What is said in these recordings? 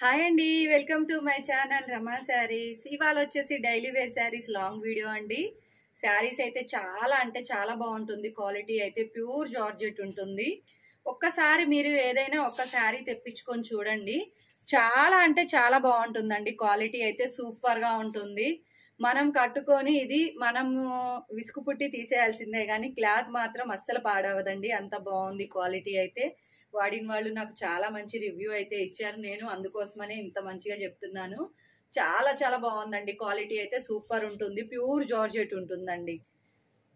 Hi అండి, welcome to my channel Rama Sarees. ఇవాళ వచ్చేసి daily wear sarees long video అండి. శారీస్ అయితే చాలా అంటే చాలా బాగుంటుంది. క్వాలిటీ అయితే ప్యూర్ జార్జెట్ ఉంటుంది. ఒక్కసారి మీరు ఏదైనా ఒక్క శారీ తెప్పించుకొని చూడండి, చాలా అంటే చాలా బాగుంటుందండి. క్వాలిటీ అయితే సూపర్ గా ఉంటుంది. మనం కట్టుకొని ఇది మనము విసుగు పుట్టి తీసేయాల్సిందే, కానీ క్లాత్ మాత్రం అస్సలు పాడవదండి. అంత బాగుంది క్వాలిటీ అయితే. వాడిన వాళ్ళు నాకు చాలా మంచి రివ్యూ అయితే ఇచ్చారు. నేను అందుకోసమనే ఇంత మంచిగా చెప్తున్నాను. చాలా చాలా బాగుందండి. క్వాలిటీ అయితే సూపర్ ఉంటుంది. ప్యూర్ జార్జెట్ ఉంటుందండి.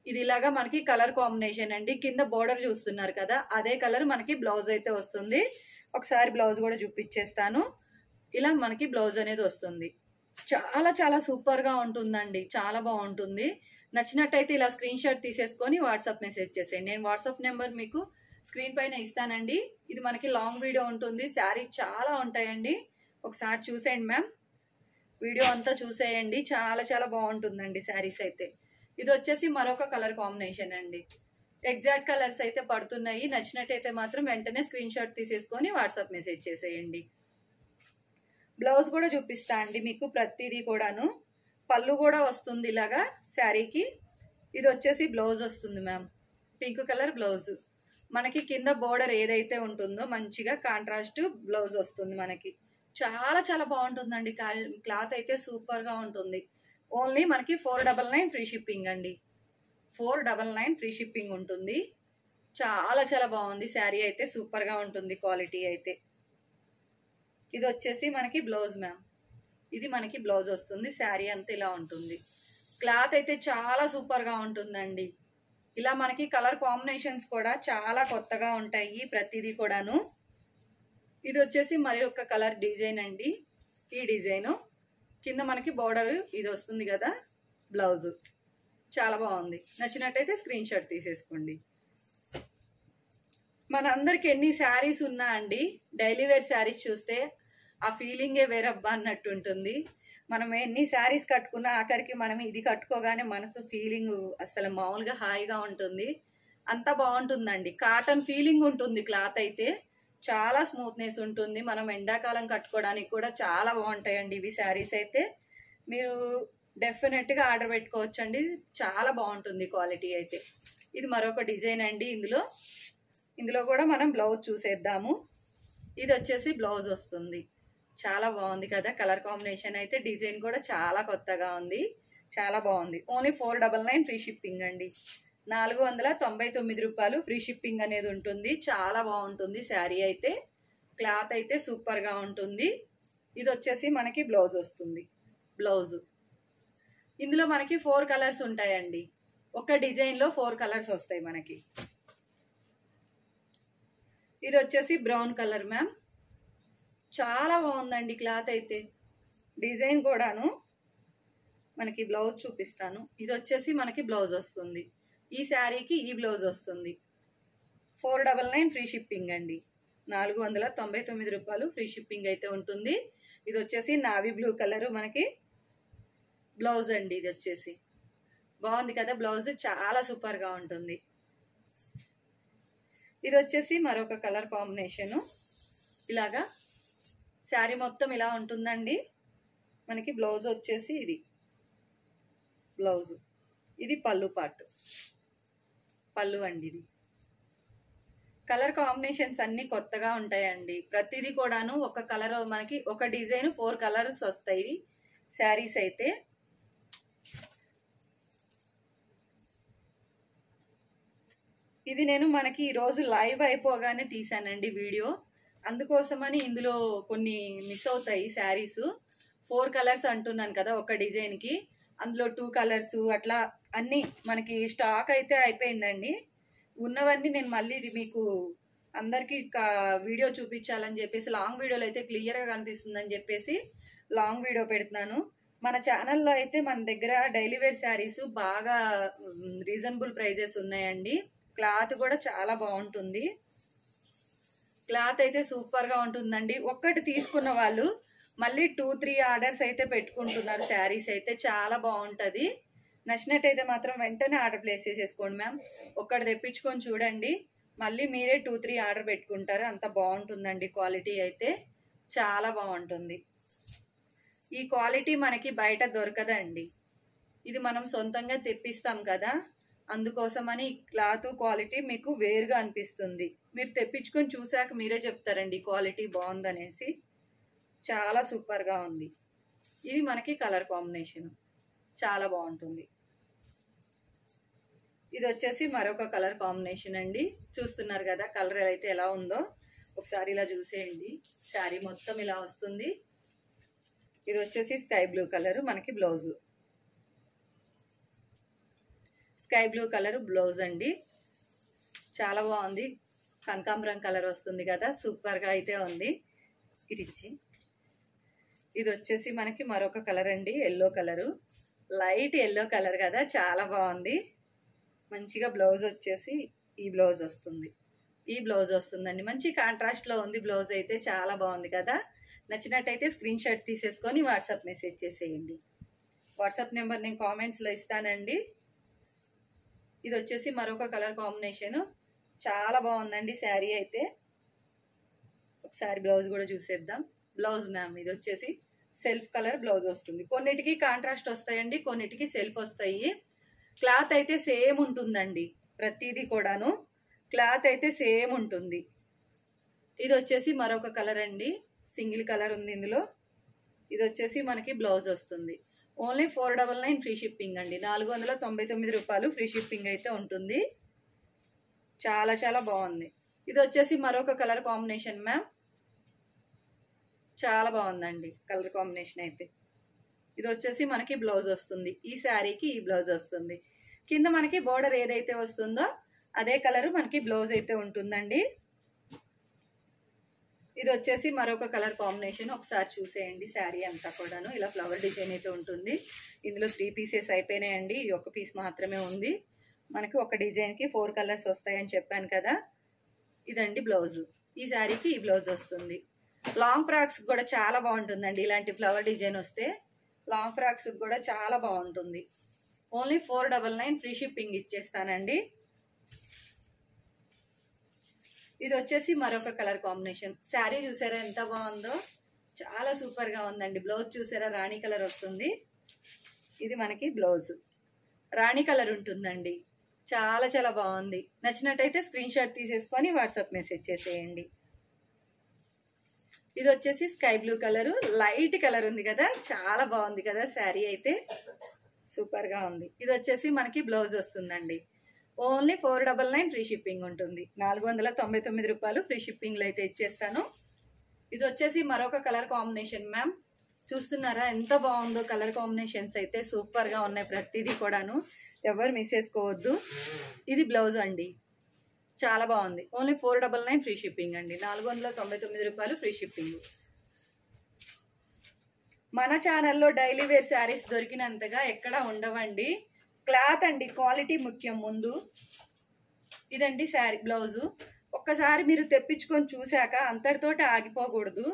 ఇది ఇలాగా మనకి కలర్ కాంబినేషన్ అండి. కింద బోర్డర్ చూస్తున్నారు కదా, అదే కలర్ మనకి బ్లౌజ్ అయితే వస్తుంది. ఒకసారి బ్లౌజ్ కూడా చూపించేస్తాను. ఇలా మనకి బ్లౌజ్ అనేది వస్తుంది. చాలా చాలా సూపర్ గా ఉంటుందండి. చాలా బాగుంటుంది. నచ్చినట్టయితే ఇలా స్క్రీన్ షాట్ తీసేసుకొని వాట్సాప్ మెసేజ్ చేసేయండి. నేను వాట్సాప్ నెంబర్ మీకు స్క్రీన్ పైన ఇస్తానండి. ఇది మనకి లాంగ్ వీడియో ఉంటుంది. శారీ చాలా ఉంటాయండి. ఒకసారి చూసేయండి మ్యామ్, వీడియో అంతా చూసేయండి. చాలా చాలా బాగుంటుందండి శారీస్ అయితే. ఇది వచ్చేసి మరొక కలర్ కాంబినేషన్ అండి. ఎగ్జాక్ట్ కలర్స్ అయితే పడుతున్నాయి. నచ్చినట్టయితే మాత్రం వెంటనే స్క్రీన్ షాట్ తీసేసుకొని వాట్సాప్ మెసేజ్ చేసేయండి. బ్లౌజ్ కూడా చూపిస్తా అండి మీకు ప్రతిదీ కూడాను. పళ్ళు కూడా వస్తుంది ఇలాగా శారీకి. ఇది వచ్చేసి బ్లౌజ్ వస్తుంది మ్యామ్, పింక్ కలర్ బ్లౌజ్. మనకి కింద బోర్డర్ ఏదైతే ఉంటుందో మంచిగా కాంట్రాస్ట్ బ్లౌజ్ వస్తుంది మనకి. చాలా చాలా బాగుంటుందండి. క్లాత్ అయితే సూపర్ గా ఉంటుంది. ఓన్లీ మనకి 499 ఫ్రీ షిప్పింగ్ అండి. 499 ఫ్రీ షిప్పింగ్ ఉంటుంది. చాలా చాలా బాగుంది శారీ అయితే. సూపర్ గా ఉంటుంది క్వాలిటీ అయితే. ఇది వచ్చేసి మనకి బ్లౌజ్ మ్యామ్. ఇది మనకి బ్లౌజ్ వస్తుంది. శారీ అంతా ఇలా ఉంటుంది. క్లాత్ అయితే చాలా సూపర్ గా ఉంటుందండి. ఇలా మనకి కలర్ కాంబినేషన్స్ కూడా చాలా కొత్తగా ఉంటాయి ప్రతిదీ కూడాను. ఇది వచ్చేసి మరి ఒక కలర్ డిజైన్ అండి. ఈ డిజైన్ కింద మనకి బోర్డర్ ఇది వస్తుంది కదా, బ్లౌజ్. చాలా బాగుంది. నచ్చినట్టయితే స్క్రీన్ షాట్ తీసేసుకోండి. మనందరికి ఎన్ని శారీస్ ఉన్నా అండి, డైలీ వేర్ శారీస్ చూస్తే ఆ ఫీలింగే వేరబ్బా అన్నట్టు ఉంటుంది. మనం ఎన్ని శారీస్ కట్టుకున్నా ఆఖరికి మనం ఇది కట్టుకోగానే మనసు ఫీలింగ్ అసలు మామూలుగా హాయిగా ఉంటుంది. అంత బాగుంటుందండి. కాటన్ ఫీలింగ్ ఉంటుంది. క్లాత్ అయితే చాలా స్మూత్నెస్ ఉంటుంది. మనం ఎండాకాలం కట్టుకోవడానికి కూడా చాలా బాగుంటాయండి ఇవి శారీస్ అయితే. మీరు డెఫినెట్గా ఆర్డర్ పెట్టుకోవచ్చండి. చాలా బాగుంటుంది క్వాలిటీ అయితే. ఇది మరొక డిజైన్ అండి. ఇందులో కూడా మనం బ్లౌజ్ చూసేద్దాము. ఇది వచ్చేసి బ్లౌజ్ వస్తుంది. చాలా బాగుంది కదా కలర్ కాంబినేషన్ అయితే. డిజైన్ కూడా చాలా కొత్తగా ఉంది. చాలా బాగుంది. ఓన్లీ 499 ఫ్రీ షిప్పింగ్ అండి. 499 రూపాయలు ఫ్రీ షిప్పింగ్ అనేది ఉంటుంది. చాలా బాగుంటుంది శారీ అయితే. క్లాత్ అయితే సూపర్ గా ఉంటుంది. ఇది వచ్చేసి మనకి బ్లౌజ్ వస్తుంది. బ్లౌజ్ ఇందులో మనకి 4 కలర్స్ ఉంటాయండి. ఒక డిజైన్ లో 4 కలర్స్ వస్తాయి మనకి. ఇది వచ్చేసి బ్రౌన్ కలర్ మ్యామ్. చాలా బాగుందండి క్లాత్ అయితే. డిజైన్ కూడాను మనకి బ్లౌజ్ చూపిస్తాను. ఇది వచ్చేసి మనకి బ్లౌజ్ వస్తుంది. ఈ శారీకి ఈ బ్లౌజ్ వస్తుంది. 499 ఫ్రీ షిప్పింగ్ అండి. 499 రూపాయలు ఫ్రీ షిప్పింగ్ అయితే ఉంటుంది. ఇది వచ్చేసి నావీ బ్లూ కలర్ మనకి బ్లౌజ్ అండి. ఇది వచ్చేసి బాగుంది కదా బ్లౌజ్. చాలా సూపర్ గా ఉంటుంది. ఇది వచ్చేసి మరొక కలర్ కాంబినేషను. ఇలాగా శారీ మొత్తం ఇలా ఉంటుందండి. మనకి బ్లౌజ్ వచ్చేసి ఇది బ్లౌజ్. ఇది పళ్ళు పార్ట్. పళ్ళు అండి. ఇది కలర్ కాంబినేషన్స్ అన్ని కొత్తగా ఉంటాయండి. ప్రతిదీ కూడాను ఒక కలర్ మనకి ఒక డిజైన్ 4 కలర్స్ వస్తాయి శారీస్ అయితే. ఇది నేను మనకి ఈరోజు లైవ్ అయిపోగానే తీసానండి వీడియో. అందుకోసమని ఇందులో కొన్ని మిస్ అవుతాయి శారీస్. 4 కలర్స్ అంటున్నాను కదా ఒక డిజైన్ కి. అందులో 2 కలర్స్ అట్లా అన్ని మనకి స్టాక్ అయితే అయిపోయిందండి. ఉన్నవన్నీ నేను మళ్ళీ మీకు అందరికి వీడియో చూపించాలని చెప్పేసి లాంగ్ వీడియోలో అయితే క్లియర్ గా కనిపిస్తుందని చెప్పేసి లాంగ్ వీడియో పెడుతున్నాను. మన ఛానల్లో అయితే మన దగ్గర డైలీ వేర్ శారీస్ బాగా రీజనబుల్ ప్రైజెస్ ఉన్నాయండి. క్లాత్ కూడా చాలా బాగుంటుంది. క్లాత్ అయితే సూపర్ గా ఉంటుందండి. ఒక్కటి తీసుకున్న వాళ్ళు మళ్ళీ 2-3 ఆర్డర్స్ అయితే పెట్టుకుంటున్నారు. శారీస్ అయితే చాలా బాగుంటది. నచ్చినట్టయితే మాత్రం వెంటనే ఆర్డర్ ప్లేస్ చేసేసుకోండి మ్యామ్. ఒక్కటి తెప్పించుకొని చూడండి, మళ్ళీ మీరే 2-3 ఆర్డర్ పెట్టుకుంటారు. అంత బాగుంటుందండి క్వాలిటీ అయితే. చాలా బాగుంటుంది. ఈ క్వాలిటీ మనకి బయట దొరకదండి. ఇది మనం సొంతంగా తెప్పిస్తాం కదా, అందుకోసమని క్లాత్ క్వాలిటీ మీకు వేరుగా అనిపిస్తుంది. మీరు తెప్పించుకొని చూసాక మీరే చెప్తారండి క్వాలిటీ బాగుందనేసి. చాలా సూపర్గా ఉంది. ఇది మనకి కలర్ కాంబినేషన్ చాలా బాగుంటుంది. ఇది వచ్చేసి మరొక కలర్ కాంబినేషన్ అండి. చూస్తున్నారు కదా కలర్ అయితే ఎలా ఉందో, ఒకసారి ఇలా చూసేయండి. శారీ మొత్తం ఇలా వస్తుంది. ఇది వచ్చేసి స్కై బ్లూ కలర్ మనకి blouse. Sky blue colour blouse అండి. చాలా బాగుంది. కనకాంబరం కలర్ వస్తుంది కదా, సూపర్గా అయితే ఉంది. ఇది వచ్చేసి మనకి మరొక కలర్ అండి, yellow colour. Light yellow colour కదా, చాలా బాగుంది. మంచిగా బ్లౌజ్ వచ్చేసి ఈ బ్లౌజ్ వస్తుంది. ఈ బ్లౌజ్ వస్తుందండి. మంచి కాంట్రాస్ట్లో ఉంది బ్లౌజ్ అయితే, చాలా బాగుంది కదా. నచ్చినట్టయితే స్క్రీన్ షాట్ తీసేసుకొని వాట్సాప్ మెసేజ్ చేసేయండి. వాట్సాప్ నెంబర్ నేను కామెంట్స్లో ఇస్తానండి. ఇది వచ్చేసి మరొక కలర్ కాంబినేషన్. చాలా బాగుందండి శారీ అయితే. ఒకసారి బ్లౌజ్ కూడా చూసేద్దాం. బ్లౌజ్ మ్యామ్ ఇది వచ్చేసి సెల్ఫ్ కలర్ బ్లౌజ్ వస్తుంది. కొన్నిటికి కాంట్రాస్ట్ వస్తాయండి, కొన్నిటికి సెల్ఫ్ వస్తాయి. క్లాత్ అయితే సేమ్ ఉంటుందండి, ప్రతిదీ కూడాను క్లాత్ అయితే సేమ్ ఉంటుంది. ఇది వచ్చేసి మరొక కలర్ అండి, సింగిల్ కలర్ ఉంది ఇందులో. ఇది వచ్చేసి మనకి బ్లౌజ్ వస్తుంది. ఓన్లీ 499 ఫ్రీ షిప్పింగ్ అండి. 499 రూపాయలు ఫ్రీ షిప్పింగ్ అయితే ఉంటుంది. చాలా చాలా బాగుంది. ఇది వచ్చేసి మరొక కలర్ కాంబినేషన్ మ్యామ్. చాలా బాగుందండి కలర్ కాంబినేషన్ అయితే. ఇది వచ్చేసి మనకి బ్లౌజ్ వస్తుంది. ఈ శారీకి ఈ బ్లౌజ్ వస్తుంది. కింద మనకి బోర్డర్ ఏదైతే వస్తుందో అదే కలర్ మనకి బ్లౌజ్ అయితే ఉంటుందండి. ఇది వచ్చేసి మరొక కలర్ కాంబినేషన్. ఒకసారి చూసేయండి. శారీ అంతా కూడాను ఇలా ఫ్లవర్ డిజైన్ అయితే ఉంటుంది. ఇందులో 3 పీసెస్ అయిపోయినాయండి. ఈ ఒక్క పీస్ మాత్రమే ఉంది. మనకి ఒక డిజైన్కి 4 కలర్స్ వస్తాయని చెప్పాను కదా. ఇదండి బ్లౌజు. ఈ శారీకి ఈ బ్లౌజ్ వస్తుంది. లాంగ్ ఫ్రాక్స్ కూడా చాలా బాగుంటుందండి. ఇలాంటి ఫ్లవర్ డిజైన్ వస్తే లాంగ్ ఫ్రాక్స్ కూడా చాలా బాగుంటుంది. ఓన్లీ 499 ఫ్రీ షిప్పింగ్ ఇచ్చేస్తానండి. ఇది వచ్చేసి మరొక కలర్ కాంబినేషన్. శారీ చూసారా ఎంత బాగుందో, చాలా సూపర్గా ఉందండి. బ్లౌజ్ చూసారా రాణి కలర్ వస్తుంది. ఇది మనకి బ్లౌజ్ రాణి కలర్ ఉంటుందండి. చాలా చాలా బాగుంది. నచ్చినట్టయితే స్క్రీన్ షాట్ తీసేసుకొని వాట్సాప్ మెసేజ్ చేసేయండి. ఇది వచ్చేసి sky blue colour, light colour ఉంది కదా, చాలా బాగుంది కదా శారీ అయితే, సూపర్గా ఉంది. ఇది వచ్చేసి మనకి బ్లౌజ్ వస్తుందండి. ఓన్లీ 499 ఫ్రీ షిప్పింగ్ ఉంటుంది. 499 రూపాయలు ఫ్రీ షిప్పింగ్లో అయితే ఇచ్చేస్తాను. ఇది వచ్చేసి మరొక కలర్ కాంబినేషన్ మ్యామ్. చూస్తున్నారా ఎంత బాగుందో కలర్ కాంబినేషన్స్ అయితే, సూపర్గా ఉన్నాయి ప్రతిదీ కూడాను, ఎవరు మిస్ చేసుకోవద్దు. ఇది బ్లౌజ్ అండి, చాలా బాగుంది. ఓన్లీ 499 ఫ్రీ షిప్పింగ్ అండి. 499 రూపాయలు ఫ్రీ షిప్పింగ్. మన ఛానల్లో డైలీ వేర్ శారీస్ దొరికినంతగా ఎక్కడా ఉండవండి. క్లాత్ అండి, క్వాలిటీ ముఖ్యం ముందు. ఇదండి శారీ బ్లౌజు. ఒక్కసారి మీరు తెప్పించుకొని చూశాక అంతటితోటి ఆగిపోకూడదు.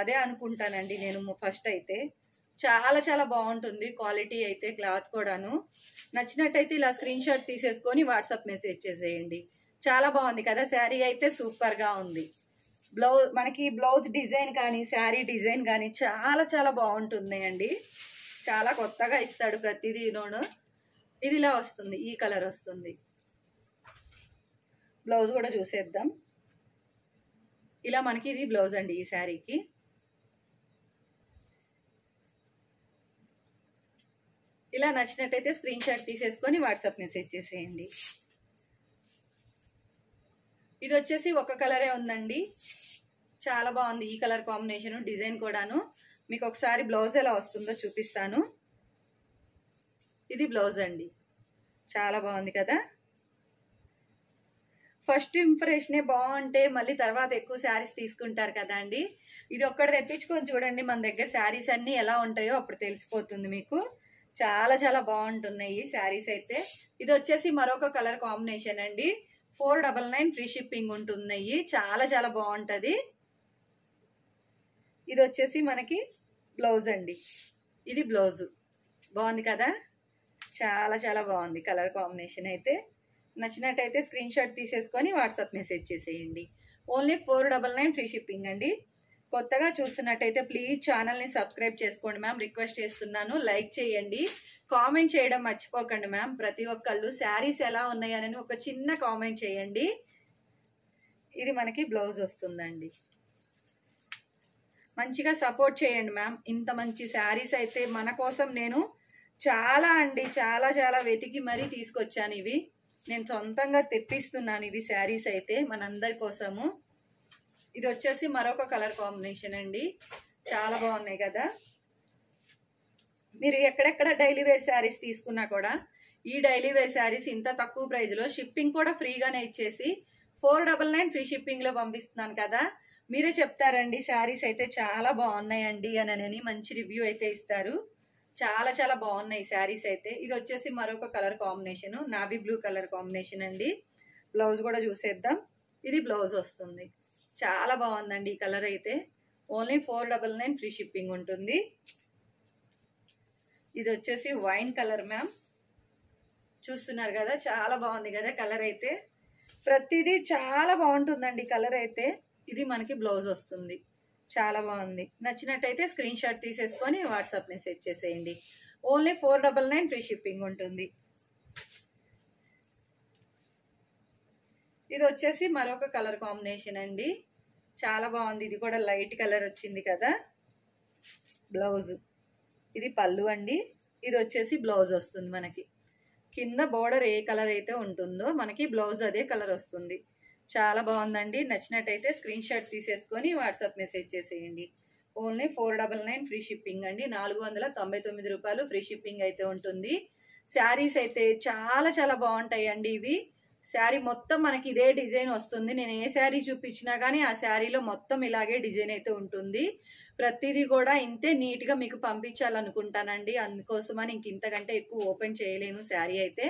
అదే అనుకుంటానండి నేను ఫస్ట్ అయితే. చాలా చాలా బాగుంటుంది క్వాలిటీ అయితే, క్లాత్ కూడాను. నచ్చినట్టయితే ఇలా స్క్రీన్ షాట్ తీసేసుకొని వాట్సాప్ మెసేజ్ చేసేయండి. చాలా బాగుంది కదా శారీ అయితే, సూపర్గా ఉంది. మనకి బ్లౌజ్ డిజైన్ కానీ శారీ డిజైన్ కానీ చాలా చాలా బాగుంటుంది అండి. చాలా కొత్తగా ఇస్తాడు ప్రతిదీ నోడు. ఇది ఇలా వస్తుంది, ఈ కలర్ వస్తుంది. బ్లౌజ్ కూడా చూసేద్దాం. ఇలా మనకి ఇది బ్లౌజ్ అండి ఈ శారీకి. ఇలా నచ్చినట్టయితే స్క్రీన్ షాట్ తీసేసుకొని వాట్సాప్ మెసేజ్ చేసేయండి. ఇది వచ్చేసి ఒక కలరే ఉందండి, చాలా బాగుంది ఈ కలర్ కాంబినేషన్, డిజైన్ కూడాను. మీకు ఒకసారి బ్లౌజ్ ఎలా వస్తుందో చూపిస్తాను. ఇది బ్లౌజ్ అండి, చాలా బాగుంది కదా. ఫస్ట్ ఇంప్రెషనే బాగుంటే మళ్ళీ తర్వాత ఎక్కువ శారీస్ తీసుకుంటారు కదా అండి. ఇది ఒక్కటి తెప్పించుకొని చూడండి, మన దగ్గర శారీస్ అన్నీ ఎలా ఉంటాయో అప్పుడు తెలిసిపోతుంది మీకు. చాలా చాలా బాగుంటున్నాయి శారీస్ అయితే. ఇది వచ్చేసి మరొక కలర్ కాంబినేషన్ అండి. 499 ఫ్రీ షిప్పింగ్ ఉంటున్నాయి. చాలా చాలా బాగుంటుంది. ఇది వచ్చేసి మనకి బ్లౌజ్ అండి. ఇది బ్లౌజ్ బాగుంది కదా, చాలా చాలా బాగుంది కలర్ కాంబినేషన్ అయితే. నచ్చినట్టయితే స్క్రీన్ షాట్ తీసేసుకొని వాట్సాప్ మెసేజ్ చేసేయండి. ఓన్లీ 499 ఫ్రీ షిప్పింగ్ అండి. కొత్తగా చూస్తున్నట్టయితే ప్లీజ్ ఛానల్ని సబ్స్క్రైబ్ చేసుకోండి మ్యామ్, రిక్వెస్ట్ చేస్తున్నాను. లైక్ చేయండి, కామెంట్ చేయడం మర్చిపోకండి మ్యామ్. ప్రతి ఒక్కళ్ళు శారీస్ ఎలా ఉన్నాయని ఒక చిన్న కామెంట్ చేయండి. ఇది మనకి బ్లౌజ్ వస్తుందండి. మంచిగా సపోర్ట్ చేయండి మ్యామ్. ఇంత మంచి శారీస్ అయితే మన కోసం నేను చాలా వెతికి మరీ తీసుకొచ్చాను. ఇవి నేను సొంతంగా తెప్పిస్తున్నాను. ఇవి శారీస్ అయితే మనందరి కోసము. ఇది వచ్చేసి మరొక కలర్ కాంబినేషన్ అండి. చాలా బాగున్నాయి కదా. మీరు ఎక్కడెక్కడ డైలీ వేర్ శారీస్ తీసుకున్నా కూడా ఈ డైలీ వేర్ శారీస్ ఇంత తక్కువ ప్రైజ్లో షిప్పింగ్ కూడా ఫ్రీగానే ఇచ్చేసి 499 ఫ్రీ షిప్పింగ్లో పంపిస్తున్నాను కదా. మీరే చెప్తారండి శారీస్ అయితే చాలా బాగున్నాయండి అని మంచి రివ్యూ అయితే ఇస్తారు. చాలా బాగున్నాయి శారీస్ అయితే. ఇది వచ్చేసి మరొక colour combination, navy blue colour combination అండి. బ్లౌజ్ కూడా చూసేద్దాం. ఇది బ్లౌజ్ వస్తుంది. చాలా బాగుందండి ఈ కలర్ అయితే. ఓన్లీ 499 ఫ్రీ షిప్పింగ్ ఉంటుంది. ఇది వచ్చేసి వైన్ కలర్ మ్యామ్, చూస్తున్నారు కదా. చాలా బాగుంది కదా కలర్ అయితే. ప్రతిదీ చాలా బాగుంటుందండి కలర్ అయితే. ఇది మనకి బ్లౌజ్ వస్తుంది. చాలా బాగుంది. నచ్చినట్టయితే స్క్రీన్ షాట్ తీసేసుకొని వాట్సాప్ మెసేజ్ చేసేయండి. ఓన్లీ 499 ఫ్రీ షిప్పింగ్ ఉంటుంది. ఇది వచ్చేసి మరొక కలర్ కాంబినేషన్ అండి. చాలా బాగుంది. ఇది కూడా లైట్ కలర్ వచ్చింది కదా. బ్లౌజ్, ఇది పళ్ళు అండి. ఇది వచ్చేసి బ్లౌజ్ వస్తుంది మనకి. కింద బోర్డర్ ఏ కలర్ అయితే ఉంటుందో మనకి బ్లౌజ్ అదే కలర్ వస్తుంది. చాలా బాగుందండి. నచ్చినట్టయితే స్క్రీన్ షాట్ తీసేసుకొని వాట్సాప్ మెసేజ్ చేసేయండి. ఓన్లీ 499 ఫ్రీ షిప్పింగ్ అండి. 499 రూపాయలు ఫ్రీ షిప్పింగ్ అయితే ఉంటుంది. శారీస్ అయితే చాలా బాగుంటాయి అండి. ఇవి శారీ మొత్తం మనకి ఇదే డిజైన్ వస్తుంది. నేను ఏ శారీ చూపించినా కానీ ఆ శారీలో మొత్తం ఇలాగే డిజైన్ అయితే ఉంటుంది. ప్రతిదీ కూడా ఇంతే నీట్గా మీకు పంపించాలనుకుంటానండి. అందుకోసమని ఇంతకంటే ఎక్కువ ఓపెన్ చేయలేను శారీ అయితే.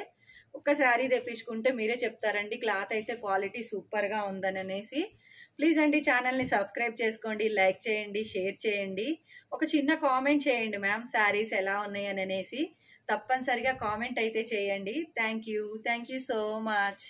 ఒక్క శారీ తెప్పించుకుంటే మీరే చెప్తారండి క్లాత్ అయితే క్వాలిటీ సూపర్గా ఉందని అనేసి. ప్లీజ్ అండి ఛానల్ని సబ్స్క్రైబ్ చేసుకోండి, లైక్ చేయండి, షేర్ చేయండి. ఒక చిన్న కామెంట్ చేయండి మ్యామ్ శారీస్ ఎలా ఉన్నాయని అనేసి. తప్పనిసరిగా కామెంట్ అయితే చేయండి. Thank you so much.